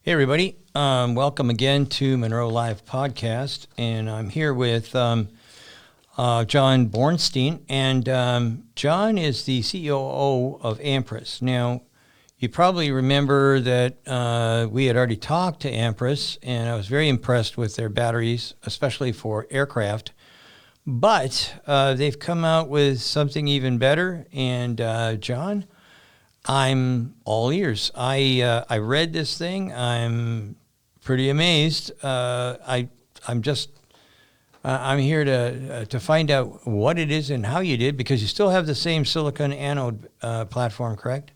Hey, everybody. Welcome again to Munro Live Podcast. And I'm here with Jon Bornstein. And Jon is the COO of Amprius. Now, you probably remember that we had already talked to Amprius, and I was very impressed with their batteries, especially for aircraft. But they've come out with something even better. And Jon, I'm all ears. I read this thing. I'm pretty amazed. I'm here to find out what it is and how you did, because you still have the same silicon anode platform, correct?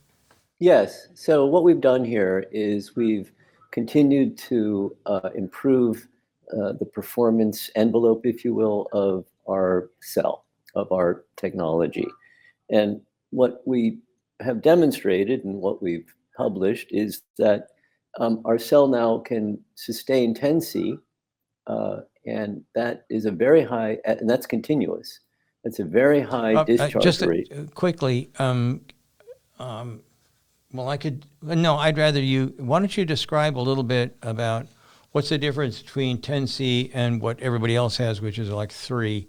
Yes. So what we've done here is we've continued to improve the performance envelope, if you will, of our cell, of our technology. And what we have demonstrated and what we've published is that our cell now can sustain 10C, and that is a very high, and that's continuous. That's a very high discharge rate. Quickly, I'd rather you, why don't you describe a little bit about what's the difference between 10C and what everybody else has, which is like 3.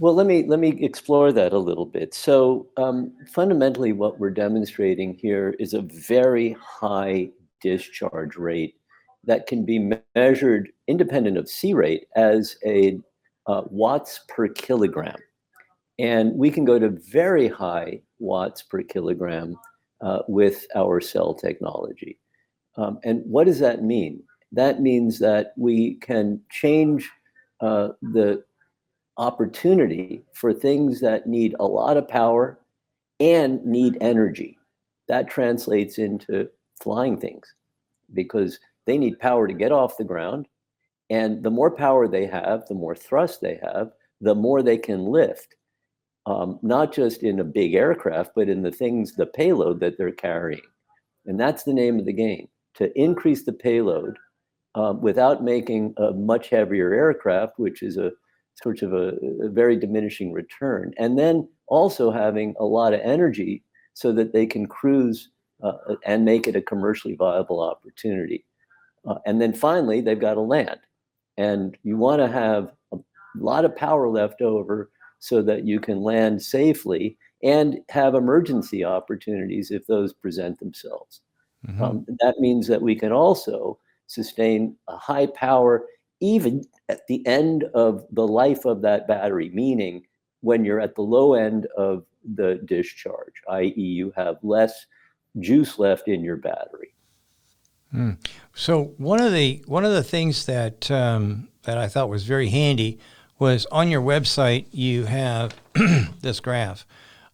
Well, let me explore that a little bit. So fundamentally, what we're demonstrating here is a very high discharge rate that can be measured independent of C rate as a watts per kilogram. And we can go to very high watts per kilogram with our cell technology. And what does that mean? That means that we can change the opportunity for things that need a lot of power and need energy. That translates into flying things because they need power to get off the ground. And the more power they have, the more thrust they have, the more they can lift, not just in a big aircraft, but in the things, the payload that they're carrying. And that's the name of the game, to increase the payload without making a much heavier aircraft, which is a sort of a very diminishing return, and then also having a lot of energy so that they can cruise and make it a commercially viable opportunity. And then finally, they've got to land. And you want to have a lot of power left over so that you can land safely and have emergency opportunities if those present themselves. Mm-hmm. That means that we can also sustain a high power even at the end of the life of that battery, meaning when you're at the low end of the discharge, i.e. you have less juice left in your battery. So one of the things that that I thought was very handy was on your website you have this graph,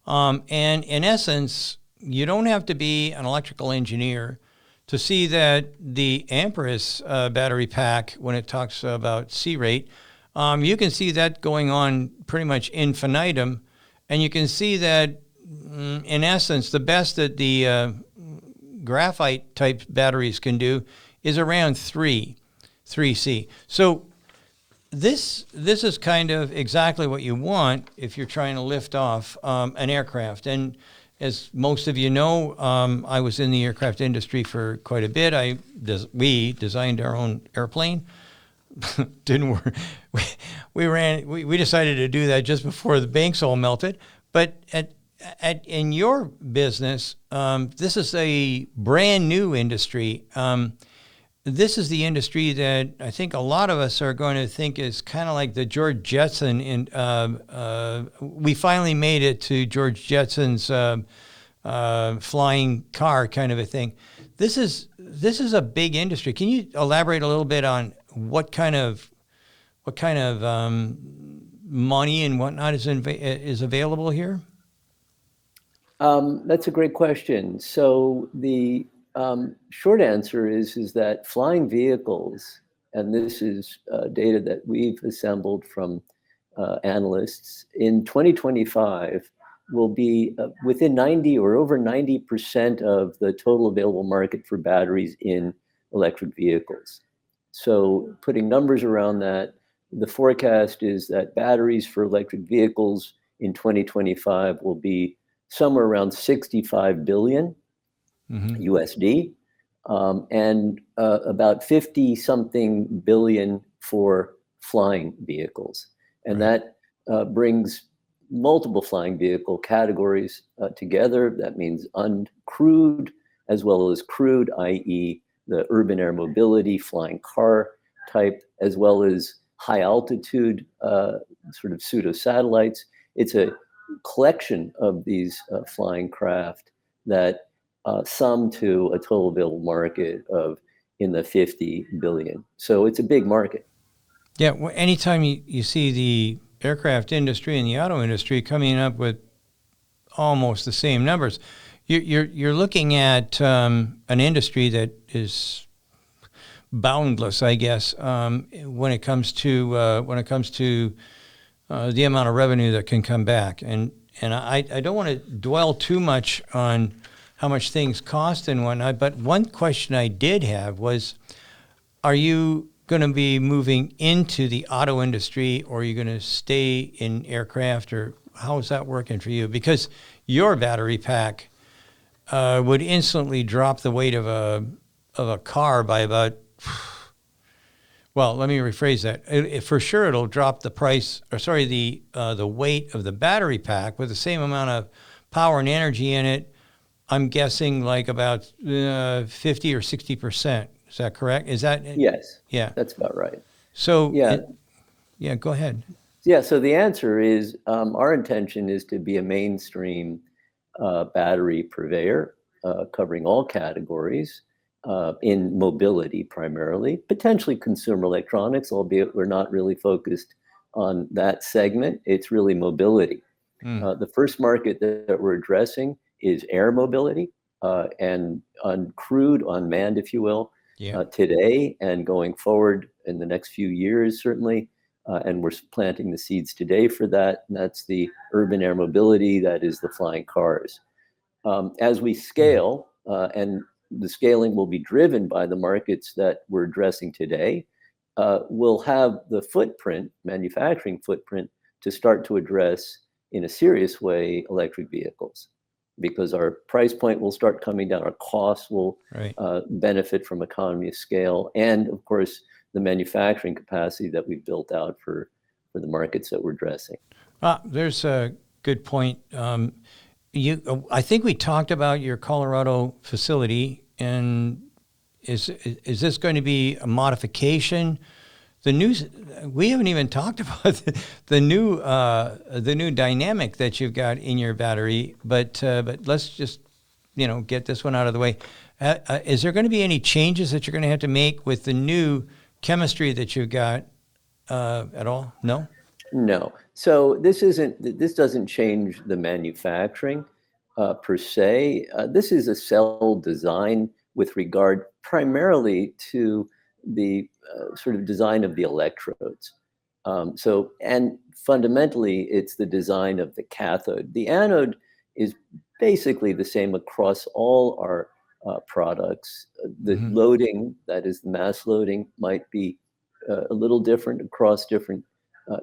and in essence you don't have to be an electrical engineer to see that the Amprius battery pack, when it talks about C rate, you can see that going on pretty much infinitum, and you can see that in essence the best that the graphite type batteries can do is around 3C. So this is kind of exactly what you want if you're trying to lift off an aircraft. And as most of you know, I was in the aircraft industry for quite a bit. We designed our own airplane. Didn't work. We decided to do that just before the banks all melted. But in your business, this is a brand new industry. This is the industry that I think a lot of us are going to think is kind of like the George Jetson. We finally made it to George Jetson's flying car kind of a thing. This is a big industry. Can you elaborate a little bit on what kind of money and whatnot is available here? That's a great question. So the short answer is that flying vehicles, and this is data that we've assembled from analysts, in 2025 will be within 90 or over 90% of the total available market for batteries in electric vehicles. So putting numbers around that, the forecast is that batteries for electric vehicles in 2025 will be somewhere around 65 billion USD. and about 50 something billion for flying vehicles. And that brings multiple flying vehicle categories together. That means uncrewed as well as crewed, i.e. the urban air mobility, flying car type, as well as high altitude sort of pseudo satellites. It's a collection of these flying craft that sum to a total available market of in the 50 billion. So it's a big market. Yeah, well, anytime you see the aircraft industry and the auto industry coming up with almost the same numbers, you're looking at an industry that is boundless, I guess, when it comes to the amount of revenue that can come back. And I don't want to dwell too much on how much things cost and whatnot, but one question I did have was, are you going to be moving into the auto industry, or are you going to stay in aircraft, or how is that working for you? Because your battery pack would instantly drop the weight of a car by about, well, let me rephrase that. For sure, it'll drop the price, or sorry, the weight of the battery pack with the same amount of power and energy in it. I'm guessing like about 50 or 60%. Is that correct? Is that? Yes. Yeah. That's about right. So, yeah, go ahead. Yeah, so the answer is our intention is to be a mainstream battery purveyor, covering all categories in mobility primarily, potentially consumer electronics, albeit we're not really focused on that segment. It's really mobility. The first market that we're addressing is air mobility and uncrewed, unmanned, if you will, today and going forward in the next few years, certainly. And we're planting the seeds today for that. And that's the urban air mobility, that is the flying cars. As we scale, and the scaling will be driven by the markets that we're addressing today, we'll have the footprint, manufacturing footprint, to start to address in a serious way electric vehicles, because our price point will start coming down, our costs will benefit from economy of scale, and of course the manufacturing capacity that we've built out for the markets that we're addressing. There's a good point. I think we talked about your Colorado facility, and is this going to be a modification? We haven't even talked about the new dynamic that you've got in your battery, but let's just get this one out of the way. Is there going to be any changes that you're going to have to make with the new chemistry that you've got at all? No. No. So this doesn't change the manufacturing per se. This is a cell design with regard primarily to the sort of design of the electrodes. And fundamentally, it's the design of the cathode. The anode is basically the same across all our products. The loading, that is the mass loading, might be a little different across different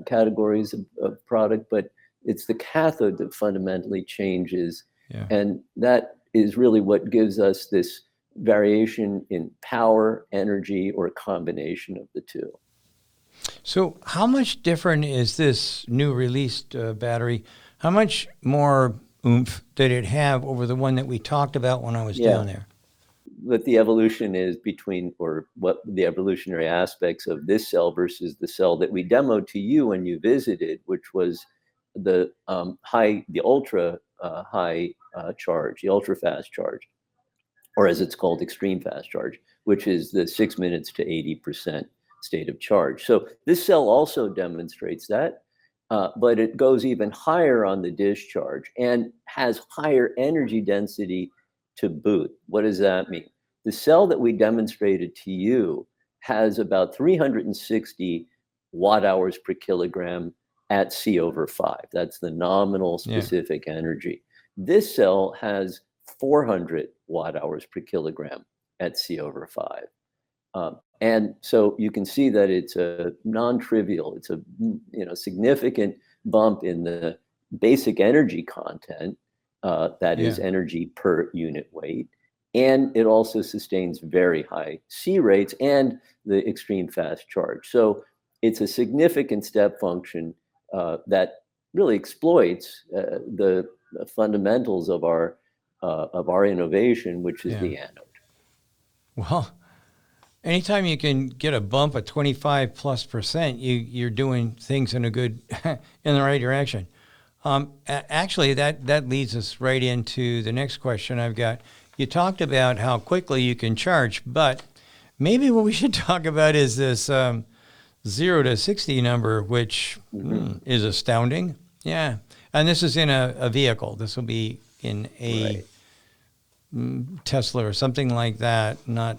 categories of product, but it's the cathode that fundamentally changes. Yeah. And that is really what gives us this variation in power, energy, or a combination of the two. So how much different is this new released battery? How much more oomph did it have over the one that we talked about when I was down there? What the evolution is between, or what the evolutionary aspects of this cell versus the cell that we demoed to you when you visited, which was the ultra high charge, the ultra fast charge, or as it's called, extreme fast charge, which is the 6 minutes to 80% state of charge. So this cell also demonstrates that, but it goes even higher on the discharge and has higher energy density to boot. What does that mean? The cell that we demonstrated to you has about 360 watt hours per kilogram at C/5. That's the nominal specific energy. This cell has 400 watt hours per kilogram at C/5. And so you can see that it's a non-trivial, it's a significant bump in the basic energy content, that is energy per unit weight. and it also sustains very high C rates and the extreme fast charge. So it's a significant step function that really exploits the fundamentals of our innovation, which is the anode. Well, anytime you can get a bump of 25+%, you're doing things in the right direction. Actually, that leads us right into the next question I've got. You talked about how quickly you can charge, but maybe what we should talk about is this 0 to 60 number, which is astounding. Yeah, and this is in a vehicle. This will be in a Tesla or something like that, not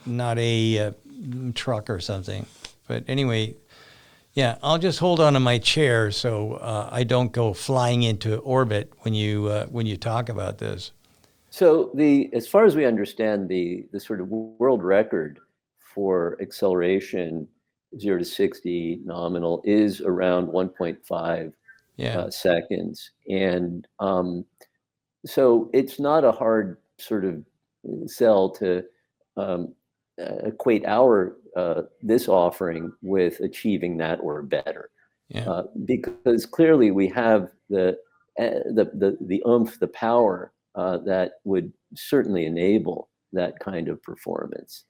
a truck or something. But anyway, yeah, I'll just hold on to my chair so I don't go flying into orbit when you talk about this. So as far as we understand, the sort of world record for acceleration 0 to 60 nominal is around 1.5 seconds, and so it's not a hard sort of sell to equate this offering with achieving that or better, because clearly we have the oomph, the power that would certainly enable that kind of performance,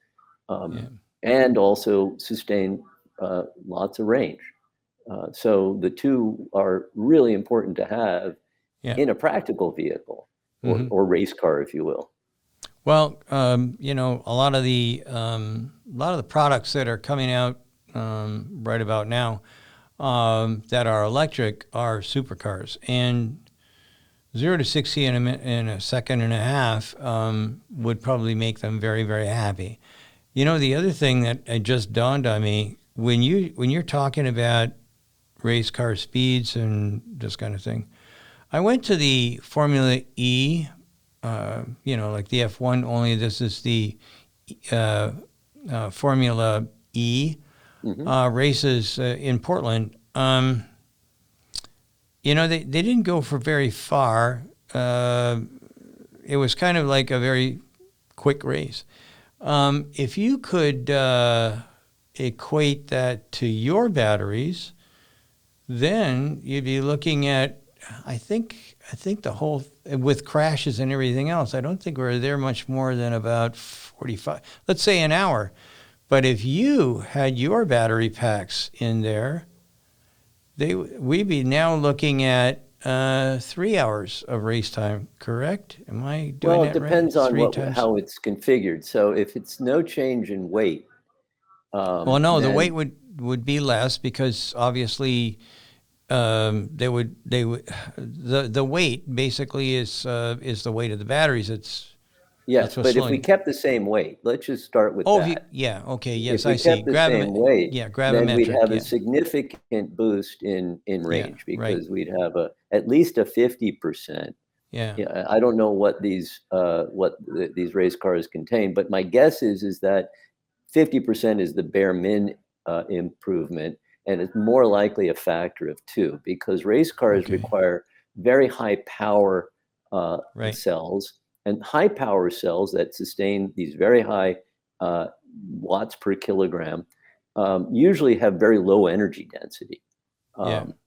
and also sustain lots of range. So the two are really important to have in a practical vehicle or race car, if you will. Well, a lot of the products that are coming out right about now that are electric are supercars, and 0 to 60 in a second and a half would probably make them very, very happy. The other thing that just dawned on me, when you're talking about race car speeds and this kind of thing, I went to the Formula E, like the F1, only this is the Formula E races in Portland. They didn't go for very far. It was kind of like a very quick race. If you could equate that to your batteries, then you'd be looking at, I think the whole, with crashes and everything else, I don't think we're there much more than about 45, let's say an hour. But if you had your battery packs in there, we'd be now looking at 3 hours of race time, correct? Am I doing that right? Well, it depends on how it's configured. So if it's no change in weight, the weight would be less, because obviously the weight basically is the weight of the batteries. Yes, but if we kept the same weight, let's just start with that. Okay, yes, I see. If we kept the same weight, then we'd have a significant boost in range, because we'd have at least a 50%. Yeah, I don't know what these race cars contain, but my guess is that 50% is the bare min improvement, and it's more likely a factor of 2, because race cars require very high power cells. And high power cells that sustain these very high watts per kilogram usually have very low energy density.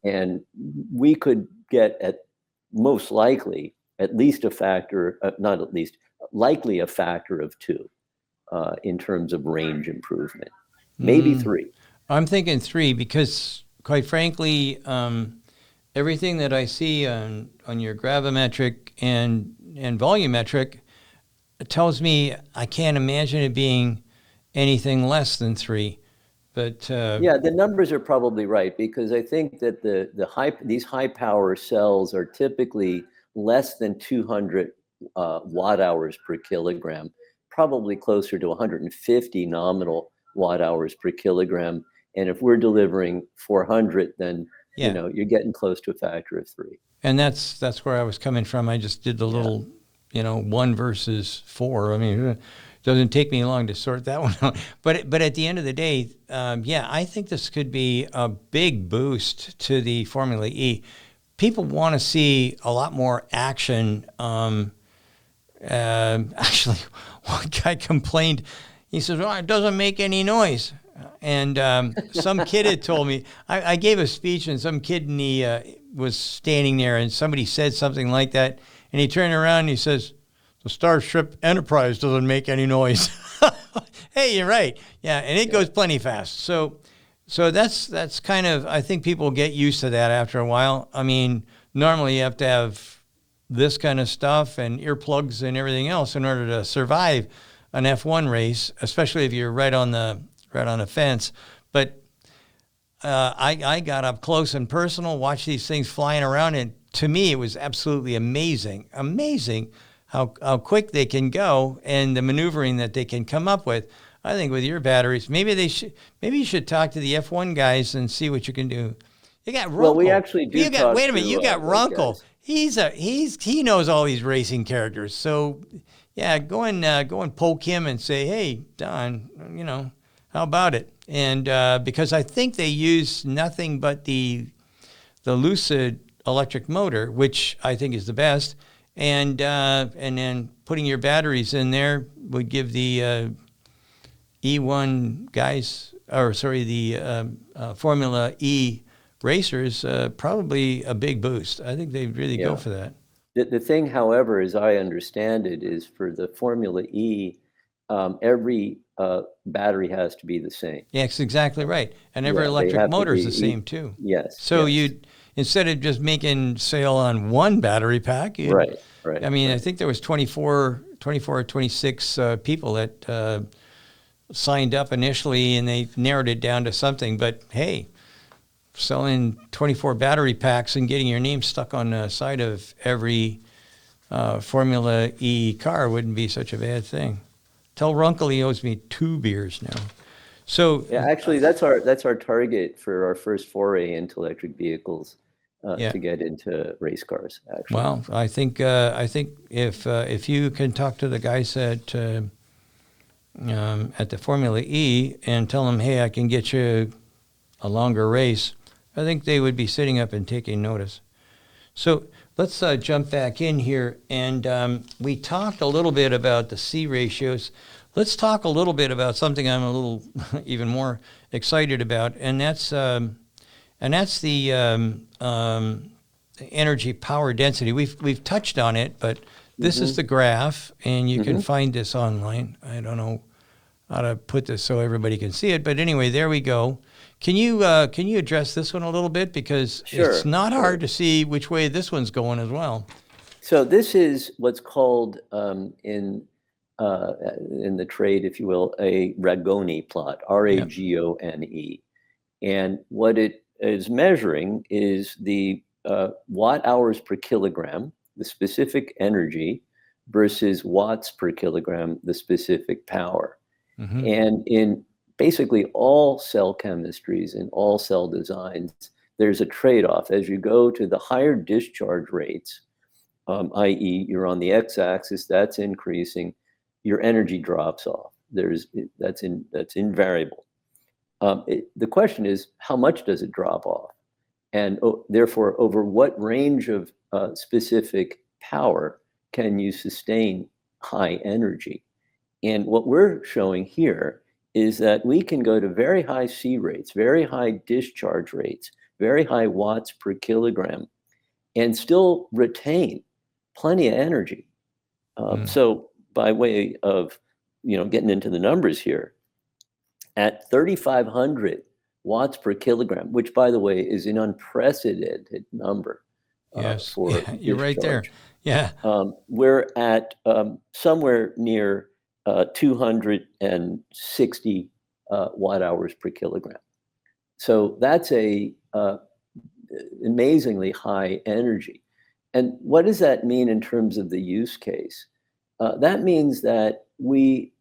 And we could get most likely at least a factor, likely a factor of 2 in terms of range improvement, maybe 3. I'm thinking 3, because quite frankly, everything that I see on your gravimetric and volumetric tells me I can't imagine it being anything less than 3. But the numbers are probably right, because I think that these high power cells are typically less than 200 watt hours per kilogram, probably closer to 150 nominal watt hours per kilogram. And if we're delivering 400, then you're getting close to a factor of 3. And that's where I was coming from. I just did the little, 1 versus 4. I mean, it doesn't take me long to sort that one out. But at the end of the day, I think this could be a big boost to the Formula E. People want to see a lot more action Actually, one guy complained. He says, "Well, it doesn't make any noise." And some kid had told me, I gave a speech, and some kid in the was standing there, and somebody said something like that, and he turned around and he says, "The Starship Enterprise doesn't make any noise." Hey, you're right. Yeah, and it goes plenty fast. So that's kind of, I think people get used to that after a while. I mean, normally you have to have this kind of stuff and earplugs and everything else in order to survive an F1 race, especially if you're right on the fence. But I got up close and personal, watched these things flying around, and to me it was absolutely amazing how quick they can go and the maneuvering that they can come up with. I think with your batteries, maybe you should talk to the F1 guys and see what you can do. You got Runkle. Well, we actually do. Wait a minute, you got Runkle. He knows all these racing characters. So yeah, go and poke him and say, "Hey, Don, how about it?" And because I think they use nothing but the Lucid electric motor, which I think is the best, and then putting your batteries in there would give the E1 guys, the Formula E racers probably a big boost. I think they really go for that. The thing, however, as I understand it, is for the Formula E, every battery has to be the same. Yeah, that's exactly right. And every electric motor is the same too. Yes. So you, instead of just making sale on one battery pack, right. I mean, I think there was 24 or 26 people that signed up initially, and they narrowed it down to something. But hey, selling 24 battery packs and getting your name stuck on the side of every Formula E car wouldn't be such a bad thing. Tell Runkle he owes me 2 beers now. So yeah, actually, that's our target for our first foray into electric vehicles, to get into race cars. Actually, well, I think if you can talk to the guys at the Formula E and tell them, hey, I can get you a longer race, I think they would be sitting up and taking notice. So let's jump back in here, and we talked a little bit about the C ratios. Let's talk a little bit about something I'm a little even more excited about, and that's the energy power density. We've touched on it, but this is the graph, and you can find this online. I don't know how to put this so everybody can see it, but anyway, there we go. Can you address this one a little bit, because it's not hard to see which way this one's going as well. So this is what's called in the trade, if you will, a Ragone plot, Ragone, and what it is measuring is the watt hours per kilogram, the specific energy, versus watts per kilogram, the specific power. And in basically all cell chemistries and all cell designs, there's a trade-off. As you go to the higher discharge rates, i.e. you're on the x-axis, that's increasing, your energy drops off. That's invariable. The question is, how much does it drop off? And therefore, over what range of specific power can you sustain high energy? And what we're showing here is that we can go to very high C rates, very high discharge rates, very high watts per kilogram, and still retain plenty of energy. So by way of getting into the numbers here, at 3,500 watts per kilogram, which by the way is an unprecedented number. For you're right there. Yeah, we're at somewhere near 260 watt hours per kilogram. So that's a amazingly high energy. And what does that mean in terms of the use case? That means that we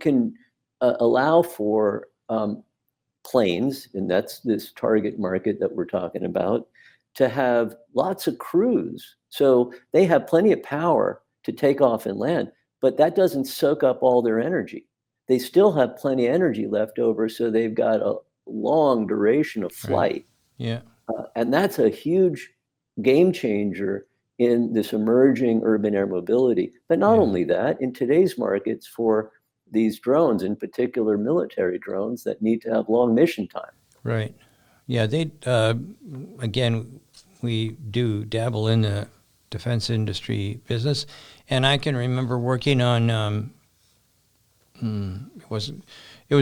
can allow for planes, and that's this target market that we're talking about, to have lots of crews. So they have plenty of power to take off and land, but that doesn't soak up all their energy. They still have plenty of energy left over, so they've got a long duration of flight. Right. Yeah. And that's a huge game changer in this emerging urban air mobility. But not Yeah. only that, in today's markets for these drones, in particular military drones that need to have long mission time. Right. Yeah. Again, we do dabble in the defense industry business, and I can remember working on it was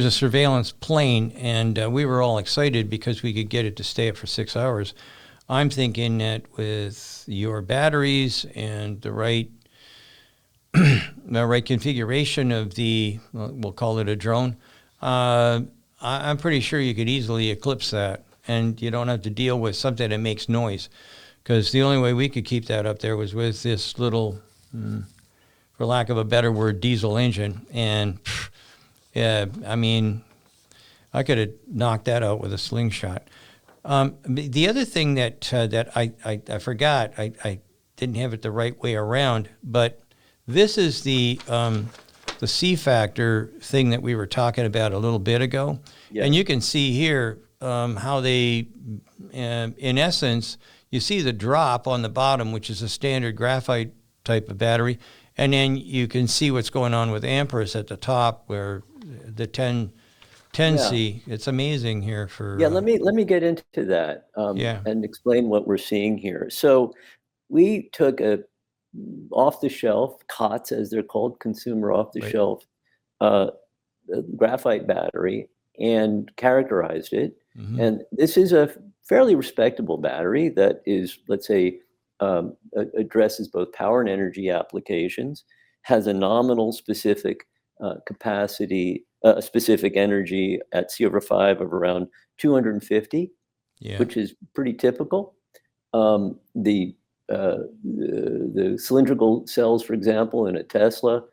a surveillance plane, and we were all excited because we could get it to stay up for 6 hours. I'm thinking that with your batteries and the right configuration of we'll call it a drone, I'm pretty sure you could easily eclipse that, and you don't have to deal with something that makes noise. Because the only way we could keep that up there was with this little, for lack of a better word, diesel engine. And yeah, I mean, I could have knocked that out with a slingshot. The other thing that I forgot, I didn't have it the right way around, but this is the C factor thing that we were talking about a little bit ago. Yeah. And you can see here how they, in essence, you see the drop on the bottom, which is a standard graphite type of battery, and then you can see what's going on with Amprius at the top, where the 10C. It's amazing here for. Yeah, let me get into that. And explain what we're seeing here. So we took a off-the-shelf COTS, as they're called, consumer off-the-shelf graphite battery, and characterized it. Mm-hmm. And this is a fairly respectable battery that is, let's say, addresses both power and energy applications, has a nominal specific capacity, specific energy at C/5 of around 250, which is pretty typical. The cylindrical cells, for example, in a Tesla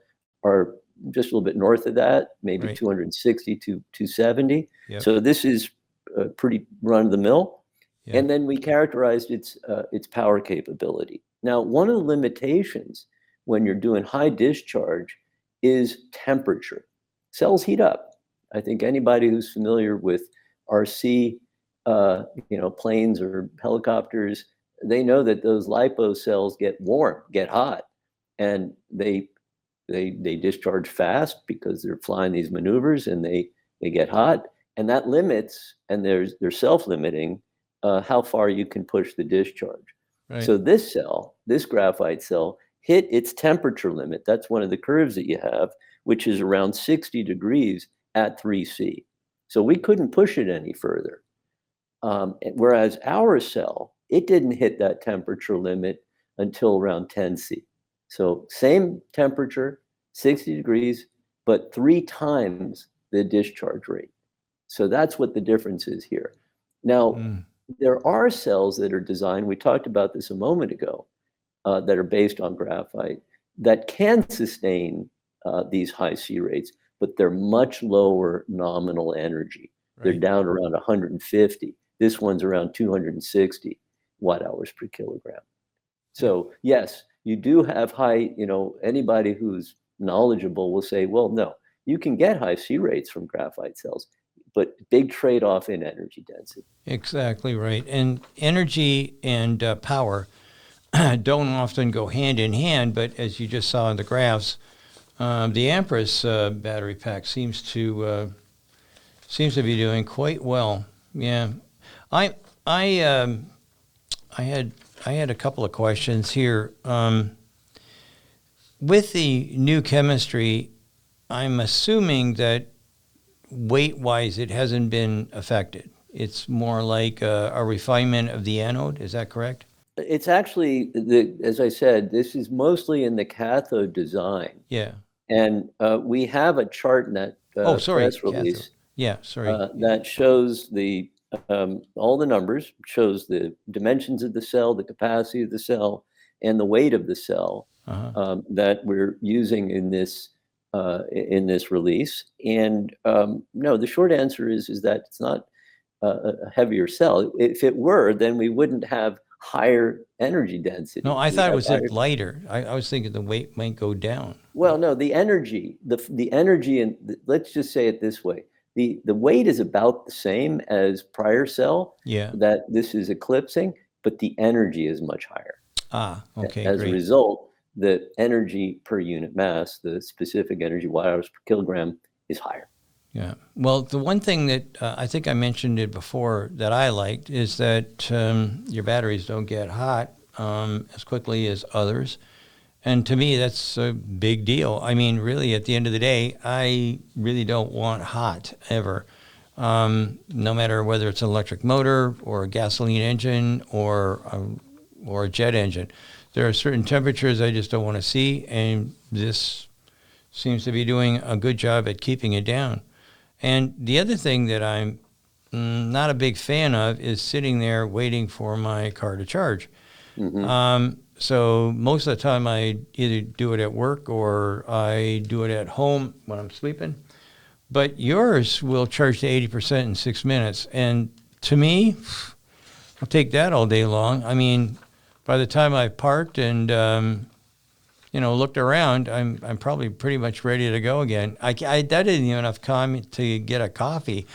are just a little bit north of that, maybe 260 to 270. Yep. So this is pretty run-of-the-mill. Yep. And then we characterized its power capability. Now, one of the limitations when you're doing high discharge is temperature. Cells heat up. I think anybody who's familiar with RC, planes or helicopters, they know that those lipo cells get warm, get hot, and they discharge fast because they're flying these maneuvers, and they get hot, and that limits, and they're self-limiting how far you can push the discharge. Right. So this graphite cell, hit its temperature limit. That's one of the curves that you have, which is around 60 degrees at 3C. So we couldn't push it any further. Whereas our cell, it didn't hit that temperature limit until around 10C. So same temperature, 60 degrees, but 3 times the discharge rate. So that's what the difference is here. Now, there are cells that are designed, we talked about this a moment ago, that are based on graphite that can sustain these high C rates, but they're much lower nominal energy. Right. They're down around 150. This one's around 260 watt hours per kilogram. So yes, you do have high, anybody who's knowledgeable will say, well, no, you can get high C rates from graphite cells, but big trade-off in energy density. Exactly right. And energy and power don't often go hand in hand, but as you just saw in the graphs, the Amprius battery pack seems to be doing quite well. Yeah, I had a couple of questions here. With the new chemistry, I'm assuming that weight-wise, it hasn't been affected. It's more like a refinement of the anode. Is that correct? It's actually, as I said, this is mostly in the cathode design. Yeah. And we have a chart in that press release. Cathode. Yeah, sorry. That shows all the numbers, shows the dimensions of the cell, the capacity of the cell, and the weight of the cell that we're using in this release. And no, the short answer is that it's not a heavier cell. If it were, then we wouldn't have higher energy density. No, I thought it was lighter. I was thinking the weight might go down. Well, no, the energy, the energy, and let's just say it this way. The weight is about the same as prior cell that this is eclipsing, but the energy is much higher. Okay, As a great. result, the energy per unit mass, the specific energy watt-hours per kilogram, is higher. Yeah. Well, the one thing that I think I mentioned it before that I liked is that your batteries don't get hot as quickly as others. And to me, that's a big deal. I mean, really, at the end of the day, I really don't want hot ever. No matter whether it's an electric motor or a gasoline engine or a jet engine. There are certain temperatures I just don't want to see, and this seems to be doing a good job at keeping it down. And the other thing that I'm not a big fan of is sitting there waiting for my car to charge. So most of the time I either do it at work or I do it at home when I'm sleeping. But yours will charge to 80% in 6 minutes. And to me, I'll take that all day long. I mean, by the time I parked and looked around, I'm probably pretty much ready to go again. That didn't even enough time to get a coffee.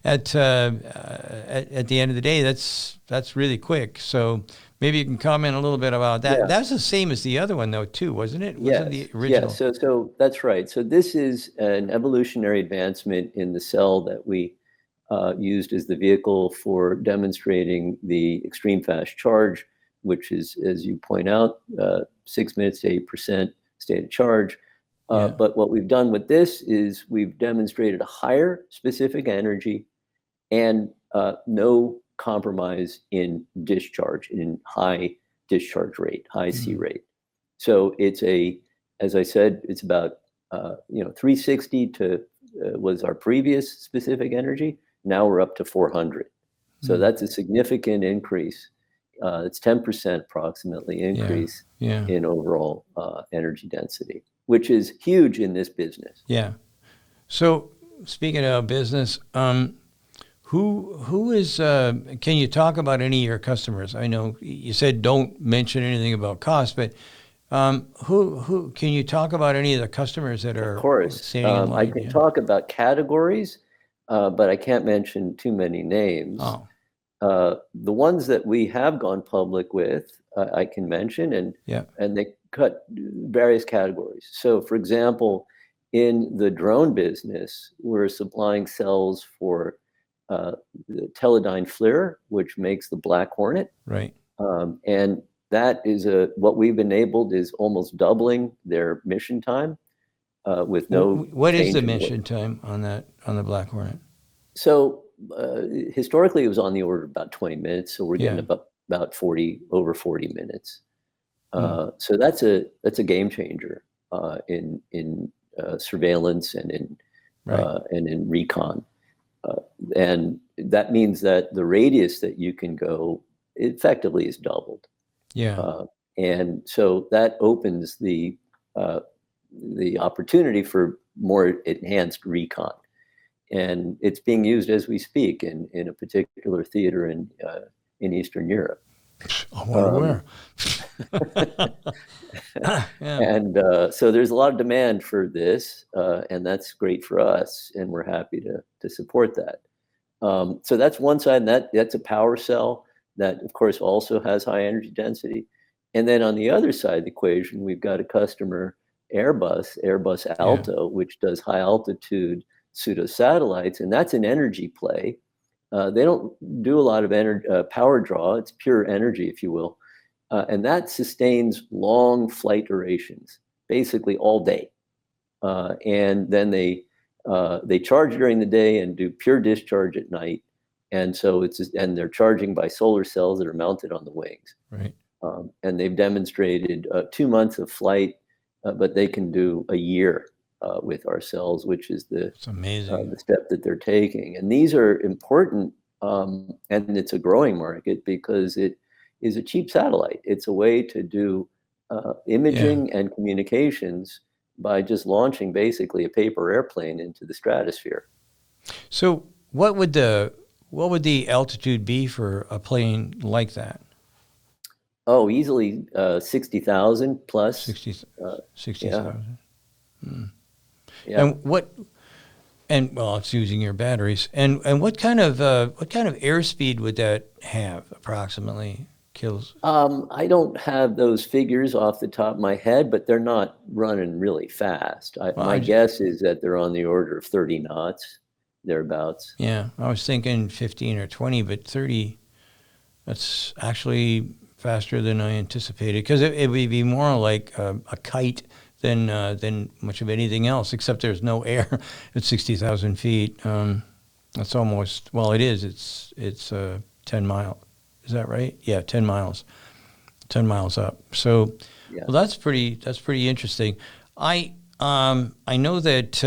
At the end of the day, that's really quick. So maybe you can comment a little bit about that. Yeah. That's the same as the other one, though, too, wasn't it? Wasn't the original? Yeah. So that's right. So this is an evolutionary advancement in the cell that we used as the vehicle for demonstrating the extreme fast charge, which is, as you point out, 6 minutes to 8% state of charge. But what we've done with this is we've demonstrated a higher specific energy and no compromise in discharge, in high discharge rate, high C rate. So it's as I said, it's about 360 to was our previous specific energy. Now we're up to 400. So that's a significant increase. It's 10% approximately increase in overall energy density, which is huge in this business. Yeah. So speaking of business, who is? Can you talk about any of your customers? I know you said don't mention anything about cost, but who can you talk about any of the customers that are? Of course, I can talk about categories, but I can't mention too many names. Oh. The ones that we have gone public with, I can mention, and they cut various categories. So, for example, in the drone business, we're supplying cells for the Teledyne FLIR, which makes the Black Hornet. Right. And that is what we've enabled is almost doubling their mission time with no. What is the mission time on the Black Hornet? So historically, it was on the order of about 20 minutes. So we're getting about over 40 minutes. So that's a game changer in surveillance and in recon. And that means that the radius that you can go effectively is doubled. Yeah. And so that opens the opportunity for more enhanced recon. And it's being used as we speak in a particular theater in Eastern Europe. I wonder where. And so there's a lot of demand for this, and that's great for us, and we're happy to support that. So that's one side, and that's a power cell that, of course, also has high energy density. And then on the other side of the equation, we've got a customer, Airbus Alto, which does high altitude pseudo satellites, and that's an energy play. They don't do a lot of power draw. It's pure energy, if you will. And that sustains long flight durations, basically all day. And then they charge during the day and do pure discharge at night. And so and they're charging by solar cells that are mounted on the wings. Right. And they've demonstrated 2 months of flight, but they can do a year with our cells, which is it's amazing. The step that they're taking. And these are important, and it's a growing market because it is a cheap satellite. It's a way to do imaging and communications by just launching basically a paper airplane into the stratosphere. So what would the altitude be for a plane like that? Oh, easily 60,000 plus. 60,000. Yeah. And well, it's using your batteries. And what kind of airspeed would that have approximately? kills? I don't have those figures off the top of my head, but they're not running really fast. Well, My guess is that they're on the order of 30 knots, thereabouts. yeah, I was thinking 15 or 20, but 30, that's actually faster than I anticipated, because it would be more like a kite than much of anything else, except there's no air at 60,000 feet. That's almost, well, it is. It's 10 mile. Is that right? Yeah, 10 miles. 10 miles up. So, Yeah. well, that's pretty interesting. I know that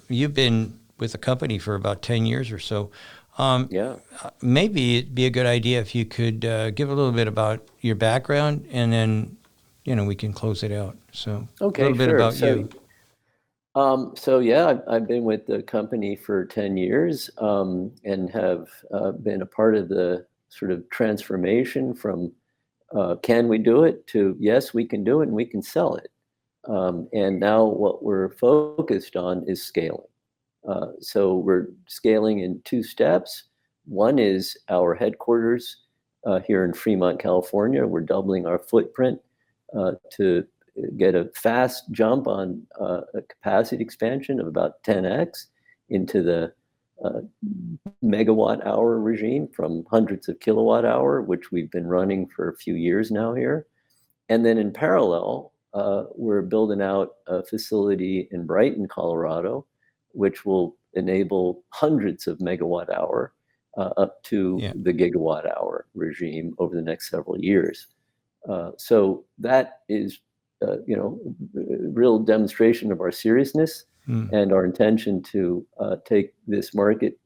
you've been with the company for about 10 years or so. Yeah. Maybe it'd be a good idea if you could give a little bit about your background, and then we can close it out. So Okay, a little bit sure. about you. So yeah, I've been with the company for 10 years, and have been a part of the sort of transformation from can we do it to yes, we can do it and we can sell it. And now what we're focused on is scaling. So we're scaling in two steps. One is our headquarters here in Fremont, California. We're doubling our footprint to get a fast jump on a capacity expansion of about 10x into the megawatt hour regime from hundreds of kilowatt hour, which we've been running for a few years now here. And then in parallel, we're building out a facility in Brighton, Colorado, which will enable hundreds of megawatt hour up to the gigawatt hour regime over the next several years. So that is, real demonstration of our seriousness and our intention to take this market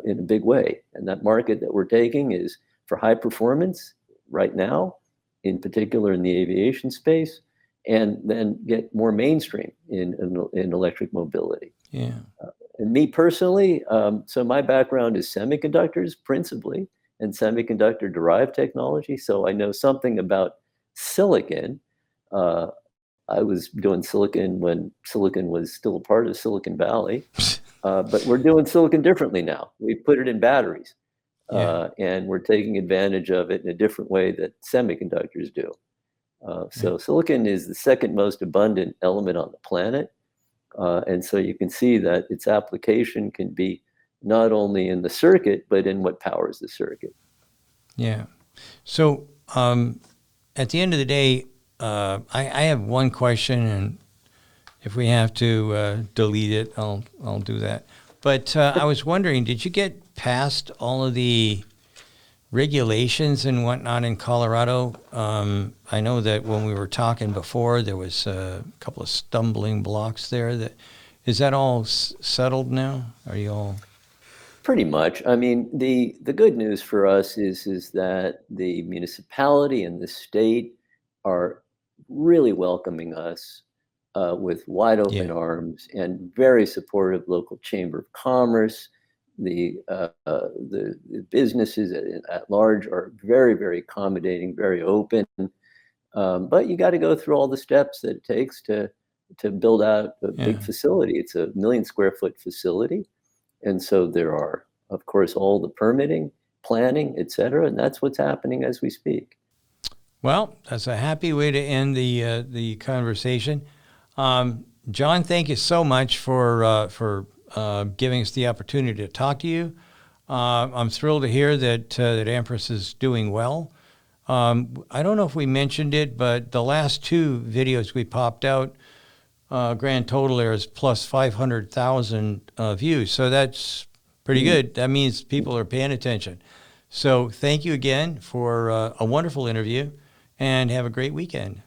in a big way. And that market that we're taking is for high performance right now, in particular in the aviation space, and then get more mainstream in electric mobility. Yeah. And me personally, so my background is semiconductors principally, and semiconductor derived technology. So I know something about silicon. I was doing silicon when silicon was still a part of Silicon Valley, but we're doing silicon differently now. We put it in batteries, and we're taking advantage of it in a different way that semiconductors do. So silicon is the second most abundant element on the planet. And so you can see that its application can be not only in the circuit, but in what powers the circuit. Yeah. So at the end of the day, I have one question, and if we have to delete it, I'll do that. But I was wondering, did you get past all of the regulations and whatnot in Colorado? I know that when we were talking before, there was a couple of stumbling blocks there. Is that all settled now? Are you all? Pretty much. I mean, the good news for us is that the municipality and the state are really welcoming us with wide open arms, and very supportive local chamber of commerce. The businesses at large are very, very accommodating, very open. But you got to go through all the steps that it takes to build out a big facility. It's a 1 million square foot facility. And so there are, of course, all the permitting, planning, et cetera. And that's what's happening as we speak. Well, that's a happy way to end the conversation. Jon, thank you so much for giving us the opportunity to talk to you. I'm thrilled to hear that Amprius is doing well. I don't know if we mentioned it, but the last two videos we popped out, grand total there is plus 500,000 views. So that's pretty good. That means people are paying attention. So thank you again for a wonderful interview, and have a great weekend.